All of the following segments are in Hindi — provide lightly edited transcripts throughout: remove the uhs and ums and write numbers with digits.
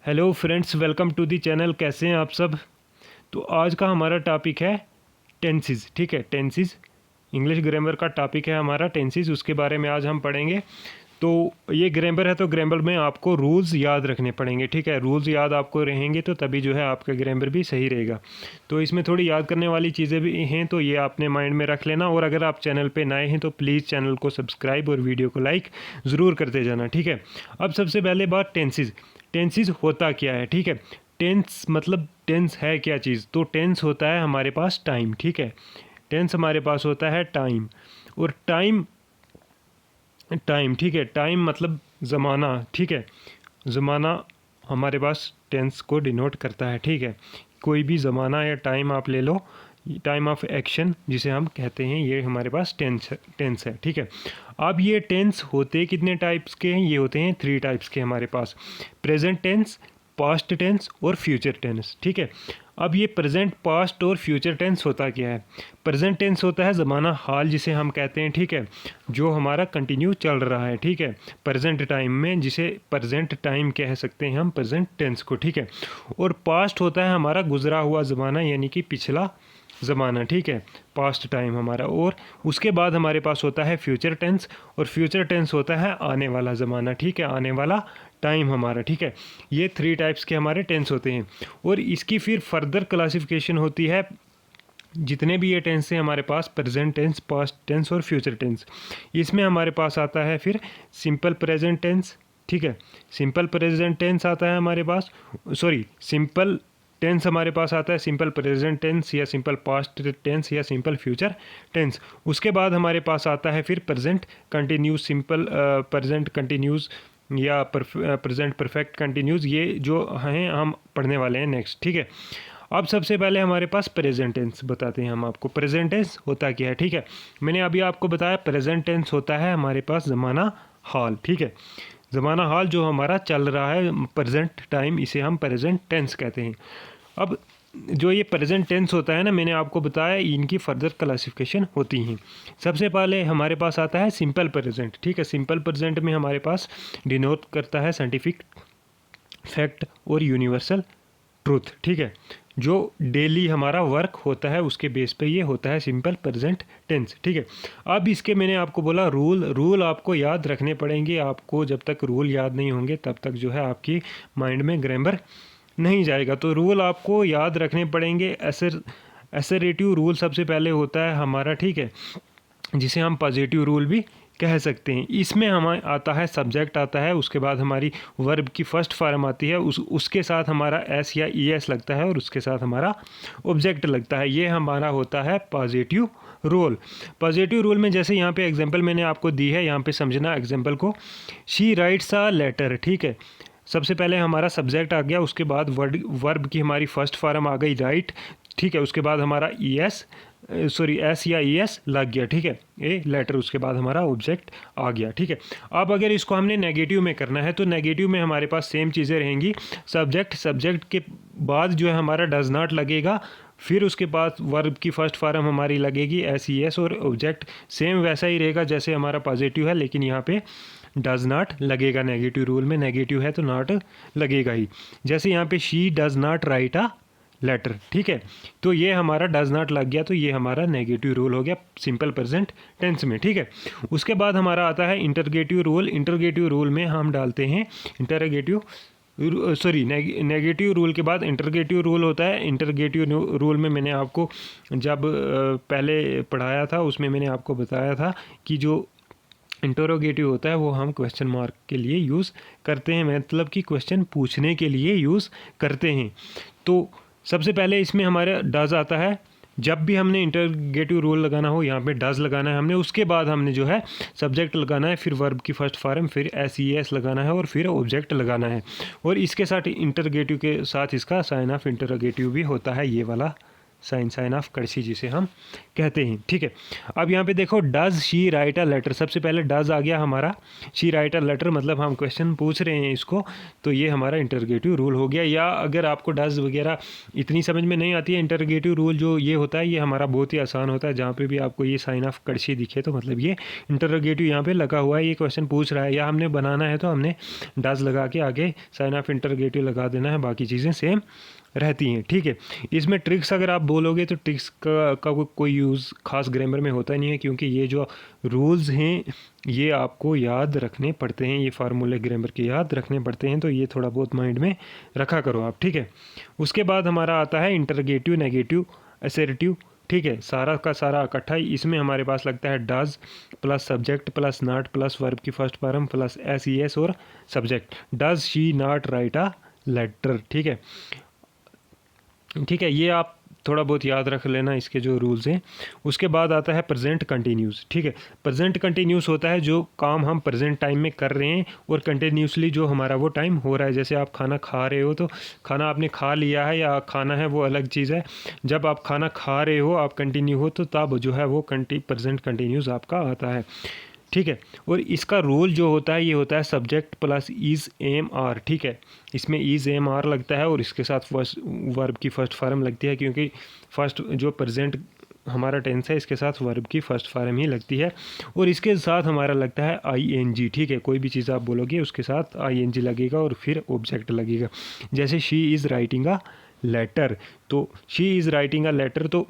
Hello friends, welcome to the channel. कैसे हैं आप सब। तो आज का हमारा टॉपिक है टेंसेस। ठीक है, टेंसेस इंग्लिश ग्रामर का टॉपिक है हमारा टेंसेस। उसके बारे में आज हम पढ़ेंगे। तो ये ग्रामर है, तो ग्रामर में आपको रूल्स याद रखने पड़ेंगे। ठीक है, रूल्स याद आपको रहेंगे तो तभी जो है आपका ग्रामर भी सही रहेगा। तो इसमें थोड़ी याद करने वाली चीज़ें भी हैं, तो ये आपने माइंड में रख लेना। और अगर आप चैनल पे नए हैं तो प्लीज़ चैनल को सब्सक्राइब और वीडियो को लाइक ज़रूर करते जाना। ठीक है, अब सबसे पहले बात टेंसेस। टेंसेस होता क्या है। ठीक है, टेंस मतलब टेंस है क्या चीज़। तो टेंस होता है हमारे पास टाइम। ठीक है, टेंस हमारे पास होता है टाइम। और टाइम टाइम ठीक है, टाइम मतलब ज़माना। ठीक है, ज़माना हमारे पास टेंस को डिनोट करता है। ठीक है, कोई भी ज़माना या टाइम आप ले लो, टाइम ऑफ एक्शन जिसे हम कहते हैं, ये हमारे पास टेंस है। ठीक है, अब ये टेंस होते कितने टाइप्स के हैं। ये होते हैं 3 टाइप्स के हमारे पास, प्रेजेंट टेंस, पास्ट टेंस और फ्यूचर टेंस। ठीक है, अब ये प्रेजेंट, पास्ट और फ्यूचर टेंस होता क्या है। प्रेजेंट टेंस होता है ज़माना हाल जिसे हम कहते हैं। ठीक है, जो हमारा कंटिन्यू चल रहा है। ठीक है, प्रेजेंट टाइम में, जिसे प्रेजेंट टाइम कह सकते हैं हम प्रेजेंट टेंस को। ठीक है, और पास्ट होता है हमारा गुजरा हुआ ज़माना, यानी कि पिछला ज़माना। ठीक है, पास्ट टाइम हमारा। और उसके बाद हमारे पास होता है फ्यूचर टेंस, और फ्यूचर टेंस होता है आने वाला ज़माना। ठीक है, आने वाला टाइम हमारा। ठीक है, ये 3 टाइप्स के हमारे टेंस होते हैं। और इसकी फिर फर्दर क्लासिफिकेशन होती है। जितने भी ये टेंस हैं हमारे पास, प्रेजेंट टेंस, पास्ट टेंस और फ्यूचर टेंस, इसमें हमारे पास आता है फिर सिंपल प्रेजेंट टेंस। ठीक है, सिंपल प्रेजेंट टेंस आता है हमारे पास, सिंपल टेंस हमारे पास आता है, सिंपल प्रेजेंट टेंस या सिंपल पास्ट टेंस या सिंपल फ्यूचर टेंस। उसके बाद हमारे पास आता है फिर present continuous, simple present continuous या प्रेजेंट परफेक्ट कंटिन्यूस। ये जो हैं हम पढ़ने वाले हैं नेक्स्ट। ठीक है, अब सबसे पहले हमारे पास प्रेजेंट टेंस बताते हैं हम आपको। प्रेजेंट टेंस होता क्या है। ठीक है, मैंने अभी आपको बताया प्रेजेंट टेंस होता है हमारे पास ज़माना हाल। ठीक है, ज़माना हाल जो हमारा चल रहा है, प्रेजेंट टाइम, इसे हम प्रेजेंट टेंस कहते हैं। अब जो ये प्रेजेंट टेंस होता है ना, मैंने आपको बताया इनकी फर्दर क्लासिफिकेशन होती हैं। सबसे पहले हमारे पास आता है सिंपल प्रेजेंट। ठीक है, सिंपल प्रेजेंट में हमारे पास डिनोट करता है साइंटिफिक फैक्ट और यूनिवर्सल ट्रूथ। ठीक है, जो डेली हमारा वर्क होता है उसके बेस पे ये होता है सिंपल प्रेजेंट टेंस। ठीक है, अब इसके मैंने आपको बोला रूल आपको याद रखने पड़ेंगे। आपको जब तक रूल याद नहीं होंगे तब तक जो है आपकी माइंड में ग्रामर नहीं जाएगा। तो रूल आपको याद रखने पड़ेंगे। एसरेटिव रूल सबसे पहले होता है हमारा। ठीक है, जिसे हम पॉजिटिव रूल भी कह सकते हैं। इसमें हमें आता है सब्जेक्ट आता है, उसके बाद हमारी वर्ब की फर्स्ट फॉर्म आती है, उसके साथ हमारा एस या ई एस लगता है, और उसके साथ हमारा ऑब्जेक्ट लगता है। ये हमारा होता है पॉजिटिव रूल। पॉजिटिव रूल में जैसे यहाँ पे एग्जांपल मैंने आपको दी है, यहाँ पे समझना एग्जांपल को। She writes a letter. ठीक है, सबसे पहले हमारा सब्जेक्ट आ गया, उसके बाद वर्ब की हमारी फर्स्ट फॉर्म आ गई राइट। ठीक है, उसके बाद हमारा ई एस एस या ई एस लग गया। ठीक है, ए लेटर, उसके बाद हमारा ऑब्जेक्ट आ गया। ठीक है, अब अगर इसको हमने नेगेटिव में करना है तो नेगेटिव में हमारे पास सेम चीज़ें रहेंगी। सब्जेक्ट के बाद जो है हमारा डज नॉट लगेगा, फिर उसके बाद वर्ब की फर्स्ट फॉर्म हमारी लगेगी एस ई एस, और ऑब्जेक्ट सेम वैसा ही रहेगा जैसे हमारा पॉजिटिव है, लेकिन यहाँ पे डज नॉट लगेगा। नेगेटिव रूल में नेगेटिव है तो नॉट लगेगा ही। जैसे यहाँ पे she does not write a letter. ठीक है, तो ये हमारा डज नॉट लग गया, तो ये हमारा नेगेटिव रूल हो गया सिंपल प्रेजेंट टेंस में। ठीक है, उसके बाद हमारा आता है इंटरगेटिव रूल। इंटरगेटिव रूल में हम डालते हैं नेगेटिव रूल के बाद इंटरगेटिव रूल होता है। इंटरगेटिव रूल में मैंने आपको जब पहले पढ़ाया था उसमें मैंने आपको बताया था कि जो इंटरोगेटिव होता है वो हम क्वेश्चन मार्क के लिए यूज़ करते हैं, मतलब कि क्वेश्चन पूछने के लिए यूज़ करते हैं। तो सबसे पहले इसमें हमारा डज आता है। जब भी हमने इंटरगेटिव रूल लगाना हो, यहाँ पे डज लगाना है हमने, उसके बाद हमने जो है सब्जेक्ट लगाना है, फिर वर्ब की फर्स्ट फॉर्म, फिर एस ई एस लगाना है, और फिर ऑब्जेक्ट लगाना है। और इसके साथ इंटरगेटिव के साथ इसका साइन ऑफ इंटरोगेटिव भी होता है, ये वाला साइन ऑफ कड़छी जिसे हम कहते हैं, ठीक है। अब यहाँ पे देखो, does she write a letter, सबसे पहले डज आ गया हमारा, शी राइट अ लेटर मतलब हम क्वेश्चन पूछ रहे हैं इसको, तो ये हमारा इंटरोगेटिव रूल हो गया। या अगर आपको डज वगैरह इतनी समझ में नहीं आती है, इंटरोगेटिव रूल जो ये होता है ये हमारा बहुत ही आसान होता है। जहाँ पे भी आपको ये साइन ऑफ कड़छी दिखे तो मतलब ये इंटरोगेटिव यहाँ पे लगा हुआ है, ये क्वेश्चन पूछ रहा है, या हमने बनाना है तो हमने डज लगा के आगे साइन ऑफ इंटरोगेटिव लगा देना है, बाकी चीज़ें सेम रहती हैं, ठीक है। इसमें ट्रिक्स अगर आप बोलोगे तो ट्रिक्स का कोई यूज़ खास ग्रामर में होता नहीं है, क्योंकि ये जो रूल्स हैं ये आपको याद रखने पड़ते हैं, ये फार्मूले ग्रामर के याद रखने पड़ते हैं, तो ये थोड़ा बहुत माइंड में रखा करो आप, ठीक है। उसके बाद हमारा आता है इंटरगेटिव, नेगेटिव, असर्टिव, ठीक है, सारा का सारा इकट्ठा ही। इसमें हमारे पास लगता है does plus subject plus not plus verb की फर्स्ट फॉर्म प्लस एस और subject. Does she not write a letter, ठीक है, ठीक है, ये आप थोड़ा बहुत याद रख लेना इसके जो रूल्स हैं। उसके बाद आता है प्रेजेंट कंटिन्यूस, ठीक है। प्रेजेंट कंटिन्यूस होता है जो काम हम प्रेजेंट टाइम में कर रहे हैं और कंटिन्यूसली जो हमारा वो टाइम हो रहा है। जैसे आप खाना खा रहे हो तो खाना आपने खा लिया है या खाना है वो अलग चीज़ है, जब आप खाना खा रहे हो आप कंटिन्यू हो तो तब जो है वो प्रेजेंट कंटिन्यूस आपका आता है, ठीक है। और इसका रूल जो होता है ये होता है subject plus is am are, ठीक है। इसमें इज़ एम आर लगता है और इसके साथ फर्स्ट वर्ब की फर्स्ट फॉर्म लगती है, क्योंकि फर्स्ट जो प्रेजेंट हमारा टेंस है इसके साथ वर्ब की फर्स्ट फॉर्म ही लगती है। और इसके साथ हमारा लगता है ING, ठीक है। कोई भी चीज़ आप बोलोगे उसके साथ ING लगेगा और फिर ऑब्जेक्ट लगेगा। जैसे she is writing a letter, तो she is writing a letter, तो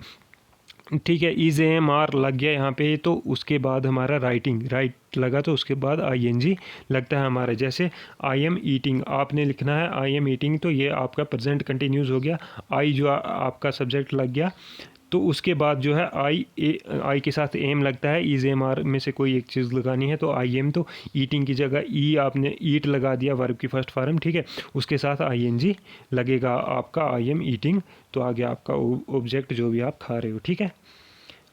ठीक है, इज़ एम आर लग गया यहाँ पे, तो उसके बाद हमारा राइट लगा तो उसके बाद ING लगता है हमारा। जैसे आई एम ईटिंग, आपने लिखना है आई एम ईटिंग, तो ये आपका प्रेजेंट कंटिन्यूस हो गया। आई जो आपका सब्जेक्ट लग गया, तो उसके बाद जो है आई के साथ एम लगता है, इज़ एम आर में से कोई एक चीज़ लगानी है तो IM, तो ईटिंग की जगह आपने ईट लगा दिया वर्ब की फर्स्ट फॉर्म, ठीक है। उसके साथ ING लगेगा आपका IM ईटिंग, तो आगे आपका ऑब्जेक्ट जो भी आप खा रहे हो, ठीक है।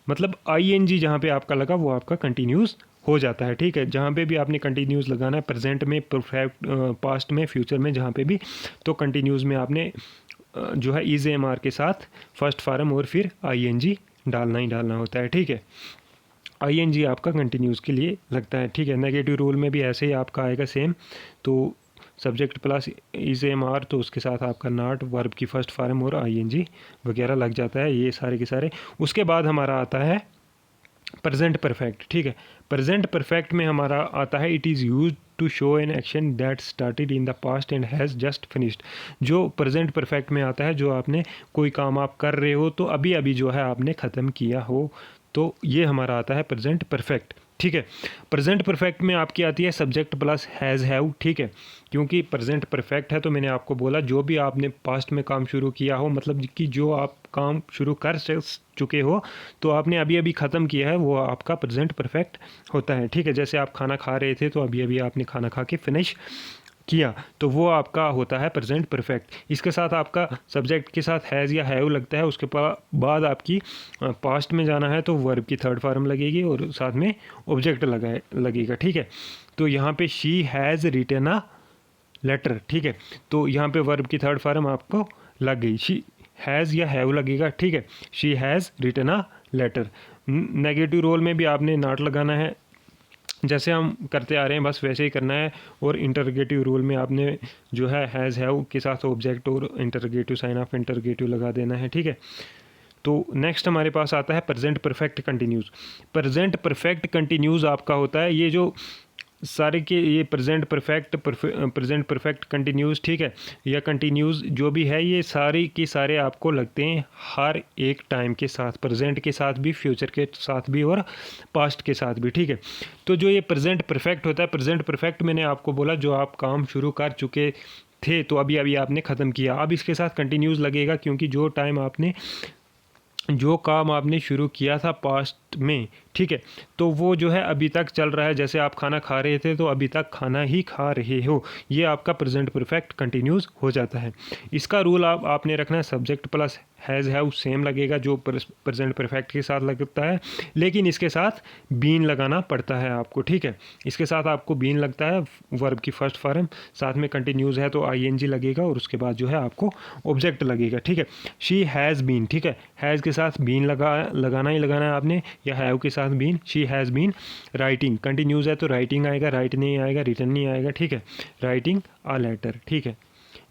मतलब ING जहाँ पे आपका लगा वो आपका कंटिन्यूस हो जाता है, ठीक है। जहाँ पे भी आपने कंटिन्यूस लगाना है, प्रेजेंट में, परफेक्ट, पास्ट में, फ्यूचर में, जहाँ पे भी, तो कंटिन्यूस में आपने जो है इज़ एम आर के साथ फर्स्ट फॉर्म और फिर ING डालना ही डालना होता है, ठीक है। ING आपका कंटिन्यूस के लिए लगता है, ठीक है। नेगेटिव रूल में भी ऐसे ही आपका आएगा सेम, तो subject plus is am are, तो उसके साथ आपका नॉट वर्ब की फर्स्ट फॉर्म और ING वगैरह लग जाता है, ये सारे के सारे। उसके बाद हमारा आता है प्रेजेंट परफेक्ट, ठीक है। प्रेजेंट परफेक्ट में हमारा आता है it is use to show an action that started in the past and has just finished. जो प्रेजेंट परफेक्ट में आता है, जो आपने कोई काम आप कर रहे हो तो अभी अभी जो है आपने ख़त्म किया हो, तो ये हमारा आता है प्रेजेंट परफेक्ट, ठीक है। प्रेजेंट परफेक्ट में आपकी आती है सब्जेक्ट प्लस हैज़ हैव, ठीक है। क्योंकि प्रेजेंट परफेक्ट है तो मैंने आपको बोला जो भी आपने पास्ट में काम शुरू किया हो, मतलब कि जो आप काम शुरू कर चुके हो तो आपने अभी अभी ख़त्म किया है, वो आपका प्रेजेंट परफेक्ट होता है, ठीक है। जैसे आप खाना खा रहे थे तो अभी अभी आपने खाना खा के फिनिश किया, तो वो आपका होता है प्रेजेंट परफेक्ट। इसके साथ आपका सब्जेक्ट के साथ हैज़ या हैव लगता है, उसके बाद आपकी पास्ट में जाना है तो वर्ब की थर्ड फॉर्म लगेगी और साथ में ऑब्जेक्ट लगेगा, ठीक है। तो यहाँ पे she has written a letter, ठीक है। तो यहाँ पे वर्ब की थर्ड फॉर्म आपको लग गई, शी हैज़ या हैव लगेगा, ठीक है। She has written a letter. Negative role में भी आपने नॉट लगाना है, जैसे हम करते आ रहे हैं बस वैसे ही करना है। और इंटरगेटिव रूल में आपने जो है हैज़ हैव के साथ ऑब्जेक्ट और इंटरगेटिव साइन ऑफ इंटरगेटिव लगा देना है, ठीक है। तो नेक्स्ट हमारे पास आता है present perfect continuous. Present perfect continuous आपका होता है, ये जो सारे के ये प्रेजेंट परफेक्ट कंटिन्यूस, ठीक है, या कंटिन्यूस जो भी है, ये सारे के सारे आपको लगते हैं हर एक टाइम के साथ, प्रेजेंट के साथ भी, फ्यूचर के साथ भी और पास्ट के साथ भी, ठीक है। तो जो ये प्रेजेंट परफेक्ट होता है, प्रेजेंट परफेक्ट मैंने आपको बोला जो आप काम शुरू कर चुके थे तो अभी अभी आपने ख़त्म किया, अब इसके साथ कंटिन्यूस लगेगा, क्योंकि जो काम आपने शुरू किया था पास्ट में, ठीक है, तो वो जो है अभी तक चल रहा है। जैसे आप खाना खा रहे थे तो अभी तक खाना ही खा रहे हो, ये आपका प्रेजेंट परफेक्ट कंटिन्यूस हो जाता है। इसका रूल आपने रखना है subject plus has have same लगेगा जो प्रेजेंट परफेक्ट के साथ लगता है, लेकिन इसके साथ बीन लगाना पड़ता है आपको, ठीक है। इसके साथ आपको बीन लगता है वर्ब की फर्स्ट फॉर्म, साथ में कंटिन्यूज है तो आईएनजी लगेगा और उसके बाद जो है आपको ऑब्जेक्ट लगेगा, ठीक है। शी हैज़ बीन, ठीक है, हैज़ के साथ बीन लगाना ही लगाना है आपने, या हैव के साथ been. She has been writing, continues है तो राइटिंग आएगा, राइट नहीं आएगा, रिटर्न नहीं आएगा, ठीक है। राइटिंग अ लेटर, ठीक है।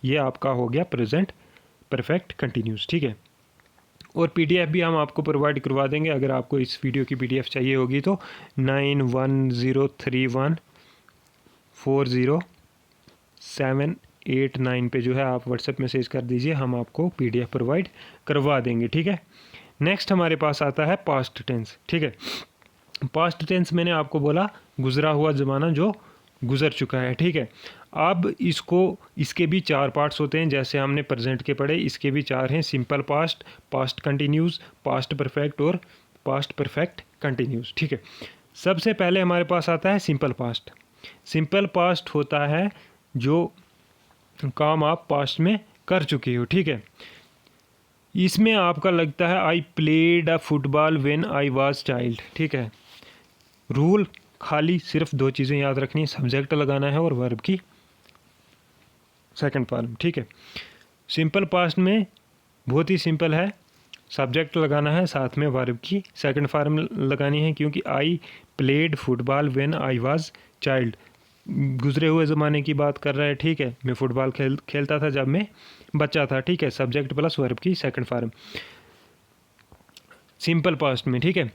ये आपका हो गया प्रेजेंट परफेक्ट कंटिन्यूस, ठीक है। और पीडीएफ भी हम आपको प्रोवाइड करवा देंगे, अगर आपको इस वीडियो की पीडीएफ चाहिए होगी तो 9103140789 पे जो है आप व्हाट्सएप मैसेज कर दीजिए, हम आपको पीडीएफ प्रोवाइड करवा देंगे, ठीक है। नेक्स्ट हमारे पास आता है पास्ट टेंस, ठीक है। पास्ट टेंस मैंने आपको बोला गुजरा हुआ ज़माना जो गुजर चुका है, ठीक है। अब इसके भी 4 पार्ट्स होते हैं, जैसे हमने प्रेजेंट के पढ़े, इसके भी 4 हैं, simple past, past continuous, past perfect और पास्ट परफेक्ट कंटिन्यूस, ठीक है। सबसे पहले हमारे पास आता है सिंपल पास्ट। सिंपल पास्ट होता है जो काम आप पास्ट में कर चुके हो, ठीक है। इसमें आपका लगता है I played a football when I was child, ठीक है। रूल खाली सिर्फ 2 चीज़ें याद रखनी है, सब्जेक्ट लगाना है और वर्ब की सेकंड फॉर्म, ठीक है। सिंपल पास्ट में बहुत ही सिंपल है, सब्जेक्ट लगाना है, साथ में वर्ब की सेकंड फॉर्म लगानी है, क्योंकि I played football when I was child, गुजरे हुए ज़माने की बात कर रहा है, ठीक है। मैं फुटबॉल खेलता था जब मैं बच्चा था, ठीक है। सब्जेक्ट प्लस वर्ब की सेकंड फॉर्म सिंपल पास्ट में, ठीक है।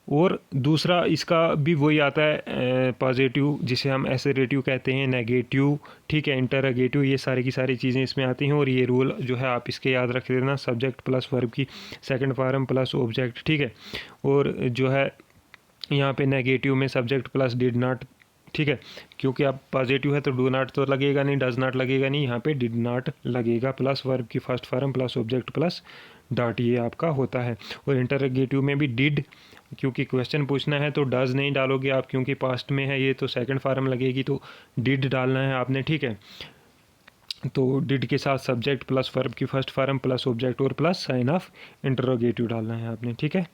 और दूसरा इसका भी वही आता है पॉजिटिव, जिसे हम एसेरेटिव कहते हैं, नेगेटिव, ठीक है, इंटरोगेटिव, ये सारी की सारी चीज़ें इसमें आती हैं। और ये रूल जो है आप इसके याद रख लेना, सब्जेक्ट प्लस वर्ब की सेकंड फॉर्म प्लस ऑब्जेक्ट, ठीक है। और जो है यहाँ पे नेगेटिव में सब्जेक्ट प्लस डिड नॉट, ठीक है, क्योंकि आप पॉजिटिव है तो डू नॉट तो लगेगा नहीं, डज नॉट लगेगा नहीं, यहाँ पे डिड नॉट लगेगा, प्लस वर्ब की first form plus object plus dot, ये आपका होता है। और इंटरोगेटिव में भी डिड, क्योंकि क्वेश्चन पूछना है तो डज नहीं डालोगे आप, क्योंकि पास्ट में है ये तो सेकंड फॉर्म लगेगी, तो डिड डालना है आपने, ठीक है। तो डिड के साथ सब्जेक्ट प्लस वर्ब की फर्स्ट फॉर्म प्लस ऑब्जेक्ट और प्लस साइन ऑफ इंटरोगेटिव डालना है आपने, ठीक है।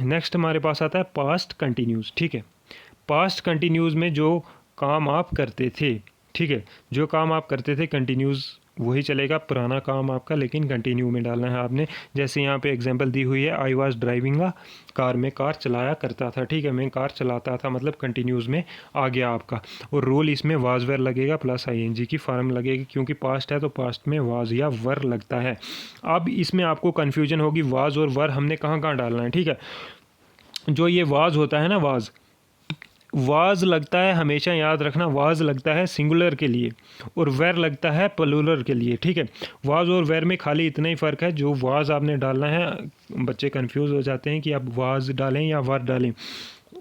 नेक्स्ट हमारे पास आता है पास्ट कंटिन्यूस, ठीक है। पास्ट कंटिन्यूस में जो काम आप करते थे, ठीक है, जो काम आप करते थे कंटिन्यूस वही चलेगा, पुराना काम आपका, लेकिन कंटिन्यू में डालना है आपने। जैसे यहाँ पे एग्जांपल दी हुई है, I was driving a car, में कार चलाया करता था, ठीक है, मैं कार चलाता था, मतलब कंटिन्यूस में आ गया आपका। और रोल इसमें वाज वेर लगेगा प्लस आईएनजी की फॉर्म लगेगी, क्योंकि पास्ट है तो पास्ट में वाज या वर लगता है। अब इसमें आपको कन्फ्यूजन होगी, वाज और वर हमने कहाँ कहाँ डालना है, ठीक है। जो ये वाज होता है ना, वाज लगता है, हमेशा याद रखना, वाज लगता है सिंगुलर के लिए और वेर लगता है प्लूरल के लिए, ठीक है। वाज और वेर में खाली इतना ही फ़र्क है, जो वाज आपने डालना है, बच्चे कंफ्यूज हो जाते हैं कि आप वाज डालें या वर डालें,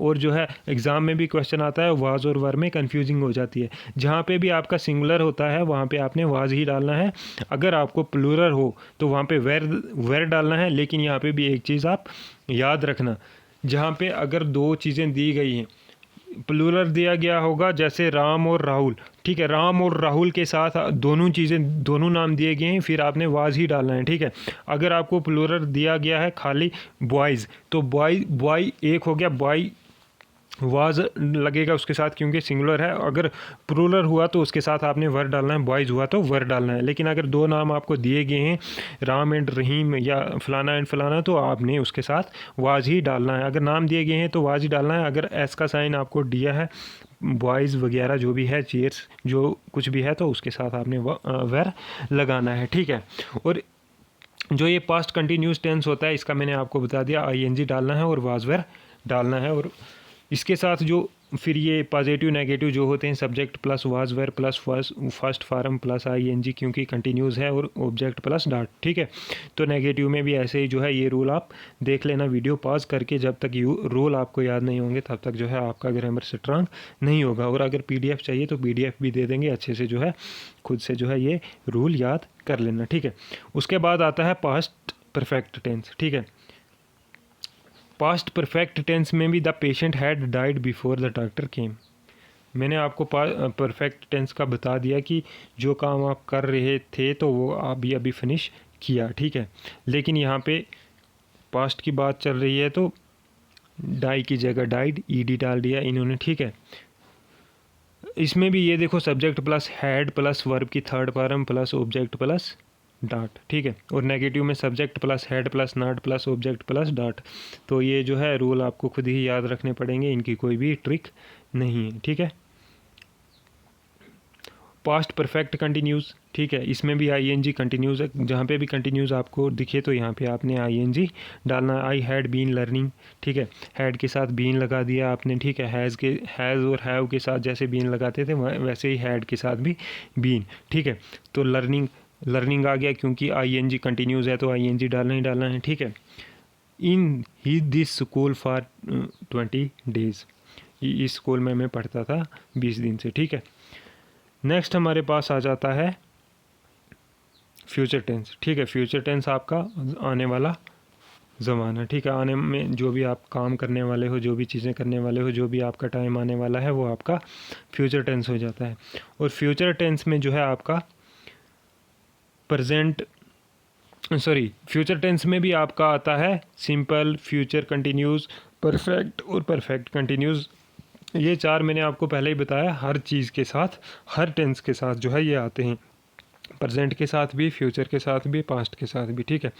और जो है एग्ज़ाम में भी क्वेश्चन आता है वाज और वर में कंफ्यूजिंग हो जाती है। जहाँ पे भी आपका सिंगुलर होता है वहाँ पे आपने वाज ही डालना है, अगर आपको प्लूरल हो तो वहाँ पे वेर डालना है। लेकिन यहाँ पे भी एक चीज़ आप याद रखना, जहाँ पे अगर 2 चीज़ें दी गई हैं, प्लूरल दिया गया होगा जैसे राम और राहुल, ठीक है, राम और राहुल के साथ दोनों नाम दिए गए हैं, फिर आपने वाज ही डालना है, ठीक है। अगर आपको प्लूरल दिया गया है खाली बॉयज़, तो बॉय एक हो गया, बॉय वाज लगेगा उसके साथ क्योंकि सिंगुलर है। अगर प्लूरल हुआ तो उसके साथ आपने वर डालना है, बॉयज़ हुआ तो वर डालना है। लेकिन अगर 2 नाम आपको दिए गए हैं, राम एंड रहीम या फलाना एंड फलाना, तो आपने उसके साथ वाज ही डालना है। अगर नाम दिए गए हैं तो वाज ही डालना है। अगर एस का साइन आपको दिया है, बॉयज़ वगैरह जो भी है, चेयर्स जो कुछ भी है, तो उसके साथ आपने वर लगाना है, ठीक है। और जो ये पास्ट कंटिन्यूस टेंस होता है, इसका मैंने आपको बता दिया, आईएनजी डालना है और वाज वेर डालना है। और इसके साथ जो फिर ये पॉजिटिव नेगेटिव जो होते हैं, subject plus was were plus first form plus ING, क्योंकि कंटिन्यूस है, और ऑब्जेक्ट प्लस डॉट, ठीक है। तो नेगेटिव में भी ऐसे ही जो है ये रूल आप देख लेना वीडियो पॉज करके, जब तक रूल आपको याद नहीं होंगे तब तक जो है आपका ग्रामर स्ट्रांग नहीं होगा। और अगर पीडीएफ चाहिए तो पीडीएफ भी दे देंगे, अच्छे से जो है खुद से जो है ये रूल याद कर लेना, ठीक है। उसके बाद आता है पास्ट परफेक्ट टेंस, ठीक है। पास्ट परफेक्ट टेंस में भी the patient had died before the doctor केम, मैंने आपको परफेक्ट टेंस का बता दिया कि जो काम आप कर रहे थे तो वो आप भी अभी फिनिश किया, ठीक है। लेकिन यहाँ पे पास्ट की बात चल रही है तो डाई की जगह डाइड ईडी डाल दिया इन्होंने, ठीक है। इसमें भी ये देखो subject plus had plus verb की third form plus object plus dot, ठीक है। और नेगेटिव में subject plus had plus not plus object plus dot. तो ये जो है रूल आपको खुद ही याद रखने पड़ेंगे, इनकी कोई भी ट्रिक नहीं है, ठीक है। पास्ट परफेक्ट कंटिन्यूस, ठीक है, इसमें भी आईएनजी कंटिन्यूस है। जहाँ पे भी कंटिन्यूस आपको दिखे तो यहाँ पे आपने आईएनजी डालना। आई हैड बीन लर्निंग, ठीक है, हैड के साथ बीन लगा दिया आपने, ठीक है। हैज़ और हैव के साथ जैसे बीन लगाते थे वैसे ही हैड के साथ भी बीन, ठीक है। तो लर्निंग आ गया क्योंकि आईएनजी कंटिन्यूस है तो आईएनजी डालना ही डालना है, ठीक है। इन ही दिस स्कूल फॉर 20 डेज, इस स्कूल में मैं पढ़ता था 20 दिन से, ठीक है। नेक्स्ट हमारे पास आ जाता है फ्यूचर टेंस, ठीक है। फ्यूचर टेंस आपका आने वाला ज़माना, ठीक है। आने में जो भी आप काम करने वाले हो, जो भी चीज़ें करने वाले हो, जो भी आपका टाइम आने वाला है वो आपका फ्यूचर टेंस हो जाता है। और फ्यूचर टेंस में जो है आपका फ्यूचर टेंस में भी आपका आता है सिंपल, फ्यूचर कंटिन्यूस, परफेक्ट और परफेक्ट कंटिन्यूस। ये चार मैंने आपको पहले ही बताया, हर चीज़ के साथ, हर टेंस के साथ जो है ये आते हैं, प्रेजेंट के साथ भी, फ्यूचर के साथ भी, पास्ट के साथ भी, ठीक है।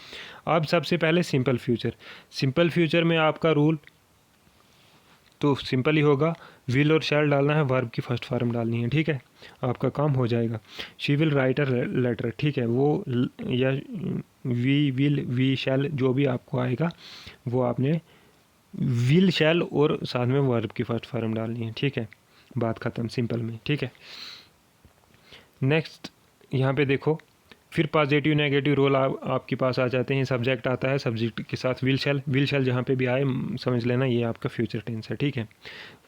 अब सबसे पहले सिंपल फ्यूचर में आपका रूल तो सिंपल ही होगा, विल और शैल डालना है, वर्ब की फर्स्ट फॉर्म डालनी है, ठीक है, आपका काम हो जाएगा। She will write a letter, ठीक है, वो या वी विल वी शैल जो भी आपको आएगा वो आपने विल शैल और साथ में वर्ब की फर्स्ट फॉर्म डालनी है, ठीक है, बात ख़त्म सिंपल में, ठीक है। नेक्स्ट यहाँ पे देखो, फिर पॉजिटिव नेगेटिव रोल आपके पास आ जाते हैं। सब्जेक्ट आता है, सब्जेक्ट के साथ विल शैल जहाँ पे भी आए समझ लेना ये आपका फ्यूचर टेंस है, ठीक है।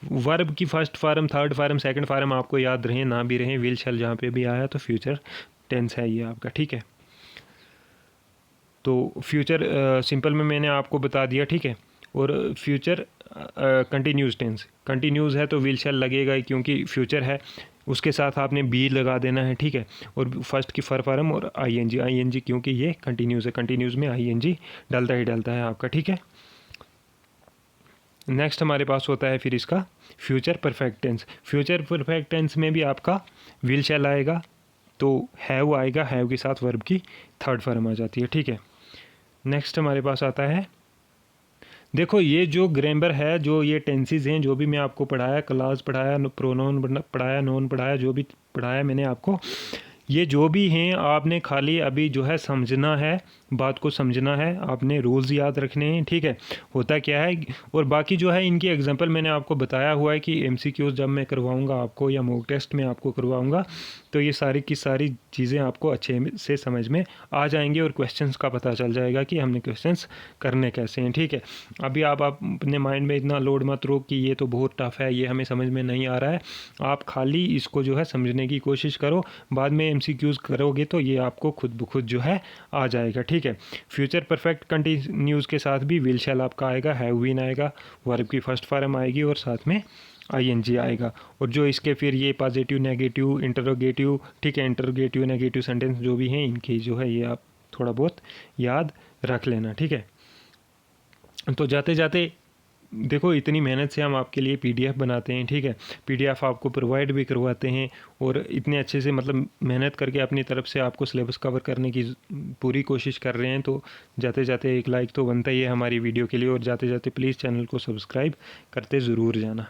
वर्ब की first form, third form, second form आपको याद रहे ना भी रहे, विल शैल जहाँ पे भी आया तो फ्यूचर टेंस है ये आपका, ठीक है। तो फ्यूचर सिंपल में मैंने आपको बता दिया, ठीक है। और फ्यूचर कंटिन्यूस टेंस, कंटिन्यूस है तो विल शैल लगेगा ही क्योंकि फ्यूचर है, उसके साथ आपने बी लगा देना है, ठीक है। और फर्स्ट की फॉर्म और आईएनजी क्योंकि ये कंटिन्यूस है, कंटिन्यूस में आईएनजी डालता ही डालता है आपका, ठीक है। नेक्स्ट हमारे पास होता है फिर इसका future perfect tense. Future perfect tense में भी आपका विल शैल आएगा तो हैव आएगा, हैव के साथ वर्ब की थर्ड फॉर्म आ जाती है, ठीक है। नेक्स्ट हमारे पास आता है, देखो ये जो ग्रामर है, जो ये टेंसेस हैं, जो भी मैं आपको पढ़ाया, क्लास पढ़ाया, प्रोनाउन पढ़ाया, नोन पढ़ाया, जो भी पढ़ाया मैंने आपको, ये जो भी हैं आपने खाली अभी जो है समझना है, बात को समझना है, आपने रूल्स याद रखने हैं, ठीक है, होता क्या है। और बाकी जो है इनकी एग्जांपल मैंने आपको बताया हुआ है कि एमसीक्यूज जब मैं करवाऊंगा आपको या मॉक टेस्ट में आपको करवाऊंगा तो ये सारी की सारी चीज़ें आपको अच्छे से समझ में आ जाएंगी और क्वेश्चंस का पता चल जाएगा कि हमने क्वेश्चंस करने कैसे हैं, ठीक है। अभी आप अपने माइंड में इतना लोड मत रो कि ये तो बहुत टफ है, ये हमें समझ में नहीं आ रहा है। आप खाली इसको जो है समझने की कोशिश करो, बाद में एमसीक्यूज करोगे तो ये आपको खुद ब खुद जो है आ जाएगा, ठीक है। फ्यूचर परफेक्ट कंटिन्यूस के साथ भी विल शैल आपका आएगा, हैव बीन आएगा, वर्ब की फर्स्ट फॉर्म आएगी और साथ में आईएनजी आएगा। और जो इसके फिर ये पॉजिटिव नेगेटिव इंटरोगेटिव, ठीक है, इंटरोगेटिव नेगेटिव सेंटेंस जो भी हैं इनकी जो है ये आप थोड़ा बहुत याद रख लेना, ठीक है। तो जाते जाते देखो इतनी मेहनत से हम आपके लिए पीडीएफ बनाते हैं, ठीक है, पीडीएफ आपको प्रोवाइड भी करवाते हैं और इतने अच्छे से मतलब मेहनत करके अपनी तरफ से आपको सिलेबस कवर करने की पूरी कोशिश कर रहे हैं। तो जाते जाते एक लाइक तो बनता ही है हमारी वीडियो के लिए, और जाते जाते प्लीज़ चैनल को सब्सक्राइब करते ज़रूर जाना।